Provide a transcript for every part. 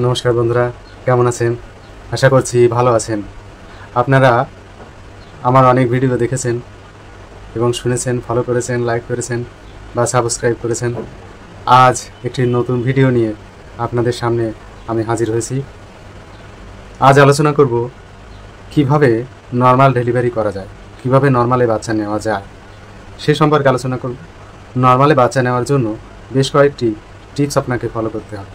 নমস্কার বন্ধুরা, কেমন আছেন? আশা করছি ভালো আছেন। আপনারা আমার অনেক ভিডিও দেখেছেন এবং শুনেছেন, ফলো করেছেন, লাইক করেছেন বা সাবস্ক্রাইব করেছেন। আজ একটি নতুন ভিডিও নিয়ে আপনাদের সামনে আমি হাজির হয়েছি। আজ আলোচনা করব কিভাবে নর্মাল ডেলিভারি করা যায়, কিভাবে নর্মালে বাচ্চা নেওয়া যায় সে সম্পর্কে আলোচনা করব। নর্মালে বাচ্চা নেওয়ার জন্য বেশ কয়েকটি টিপস আপনাকে ফলো করতে হবে।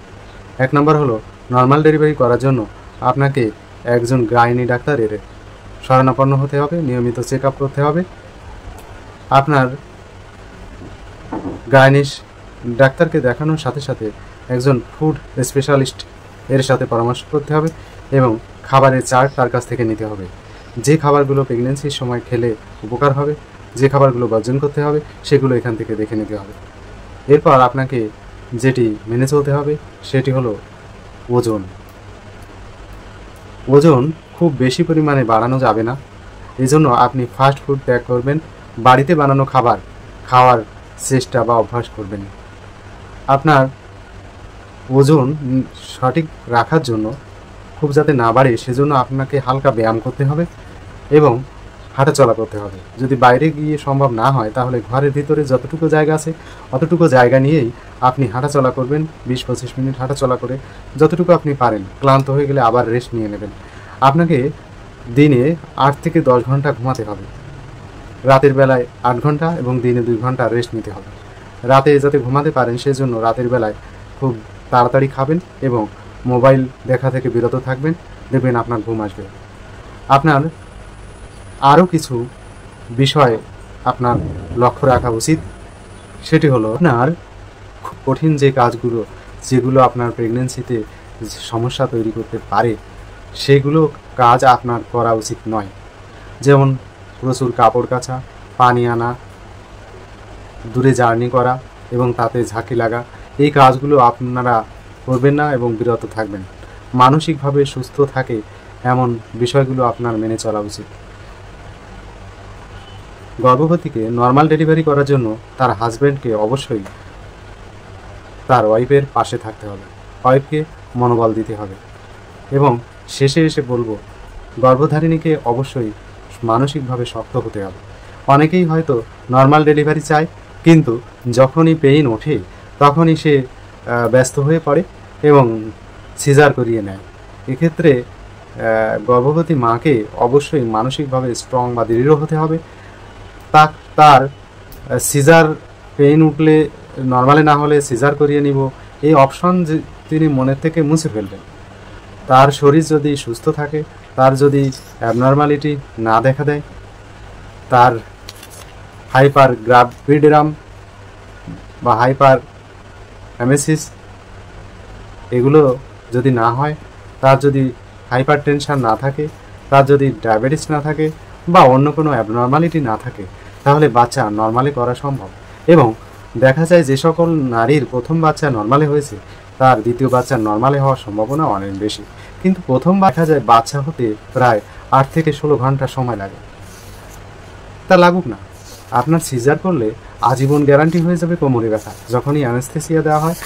এক নম্বর হলো, নর্মাল ডেলিভারি করার জন্য আপনাকে একজন গাইনি ডাক্তারের শরণাপন্ন হতে হবে, নিয়মিত চেক আপ করতে হবে। আপনার গাইনিস ডাক্তারকে দেখানোর সাথে সাথে একজন ফুড স্পেশালিস্ট এর সাথে পরামর্শ করতে হবে এবং খাবারের চার্ট তার কাছ থেকে নিতে হবে। যে খাবারগুলো প্রেগনেন্সির সময় খেলে উপকার হবে, যে খাবারগুলো বর্জন করতে হবে, সেগুলো এখান থেকে দেখে নিতে হবে। এরপর আপনাকে যেটি মেনে চলতে হবে সেটি হলো ওজন। ওজন খুব বেশি পরিমাণে বাড়ানো যাবে না, এজন্য আপনি ফাস্ট ফুড ত্যাগ করবেন, বাড়িতে বানানো খাবার খাওয়ার চেষ্টা বা অভ্যাস করবেন। আপনার ওজন সঠিক রাখার জন্য খুব যাতে না বাড়ে সেজন্য আপনাকে হালকা ব্যায়াম করতে হবে এবং হাঁটাচলা করতে হবে। যদি বাইরে গিয়ে সম্ভব না হয় তাহলে ঘরের ভিতরে যতটুকু জায়গা আছে অতটুকু জায়গা নিয়েই আপনি হাঁটাচলা করবেন। 20-25 মিনিট হাঁটাচলা করে যতটুকু আপনি পারেন, ক্লান্ত হয়ে গেলে আবার রেস্ট নিয়ে নেবেন। আপনাকে দিনে 8 থেকে 10 ঘন্টা ঘুমাতে হবে। রাতের বেলায় 8 ঘন্টা এবং দিনে 2 ঘন্টা রেস্ট নিতে হবে। রাতে যাতে ঘুমাতে পারেন সেজন্য রাতের বেলায় খুব তাড়াতাড়ি খাবেন এবং মোবাইল দেখা থেকে বিরত থাকবেন, দেখবেন আপনার ঘুম আসবে। আপনার আরও কিছু বিষয় আপনার লক্ষ্য রাখা উচিত, সেটি হলো আপনার খুব কঠিন যে কাজগুলো, যেগুলো আপনার প্রেগনেন্সিতে সমস্যা তৈরি করতে পারে, সেগুলো কাজ আপনার করা উচিত নয়। যেমন প্রচুর কাপড় কাচা, পানি আনা, দূরে জার্নি করা এবং তাতে ঝাঁকি লাগা, এই কাজগুলো আপনারা করবেন না এবং বিরত থাকবেন। মানসিকভাবে সুস্থ থাকে এমন বিষয়গুলো আপনার মেনে চলা উচিত। গর্ভবতীকে নর্মাল ডেলিভারি করার জন্য তার হাজব্যান্ডকে অবশ্যই তার ওয়াইফের পাশে থাকতে হবে, ওয়াইফকে মনোবল দিতে হবে। এবং শেষে এসে বলবো, গর্ভধারিণীকে অবশ্যই মানসিকভাবে শক্ত হতে হবে। অনেকেই হয়তো নর্মাল ডেলিভারি চায়, কিন্তু যখনই পেইন ওঠে তখনই সে ব্যস্ত হয়ে পড়ে এবং সিজার করিয়ে নেয়। এক্ষেত্রে গর্ভবতী মাকে অবশ্যই মানসিকভাবে স্ট্রং বা দৃঢ় হতে হবে। তার সিজার পেইন উঠলে, নর্মালে না হলে সিজার করিয়ে নিব, এই অপশন তিনি মনের থেকে মুছে ফেলবেন। তার শরীর যদি সুস্থ থাকে, তার যদি অ্যাবনর্মালিটি না দেখা দেয়, তার হাইপার গ্রাভিডেরাম বা হাইপার অ্যামেসিস এগুলো যদি না হয়, তার যদি হাইপার টেনশন না থাকে, তার যদি ডায়াবেটিস না থাকে বা অন্য কোনো অ্যাবনর্মালিটি না থাকে, তাহলে বাচ্চা নর্মালি করা সম্ভব। এবং দেখা যায় যে সকল নারীর প্রথম বাচ্চা নর্মালে হয়েছে তার দ্বিতীয় বাচ্চা নর্মালে হওয়ার সম্ভাবনা অনেক বেশি। কিন্তু প্রথম দেখা যায় বাচ্চা হতে প্রায় 8 থেকে 16 ঘন্টা সময় লাগে। তা লাগুক না, আপনার সিজার করলে আজীবন গ্যারান্টি হয়ে যাবে কোমরে ব্যথা। যখনই অ্যানেস্থেসিয়া দেওয়া হয়,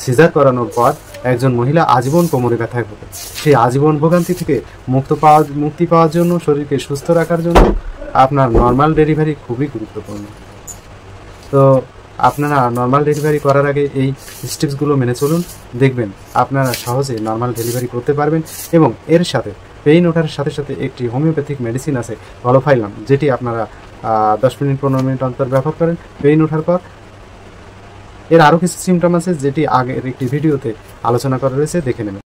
সিজার করানোর পর একজন মহিলা আজীবন কোমরে ব্যথায় ভোগে। সেই আজীবন ভোগান্তি থেকে মুক্তি পাওয়ার জন্য, শরীরকে সুস্থ রাখার জন্য আপনার নর্মাল ডেলিভারি খুবই গুরুত্বপূর্ণ। তো আপনারা নর্মাল ডেলিভারি করার আগে এই স্টেপসগুলো মেনে চলুন, দেখবেন আপনারা সহজে নর্মাল ডেলিভারি করতে পারবেন। এবং এর সাথে পেইন ওঠার সাথে সাথে একটি হোমিওপ্যাথিক মেডিসিন আছে ভলোফাইলাম, যেটি আপনারা 10 মিনিট 15 মিনিট অন্তর ব্যবহার করেন পেইন ওঠার পর। এর আরও কিছু সিমটম আছে যেটি আগের একটি ভিডিওতে আলোচনা করা রয়েছে, দেখে নেবেন।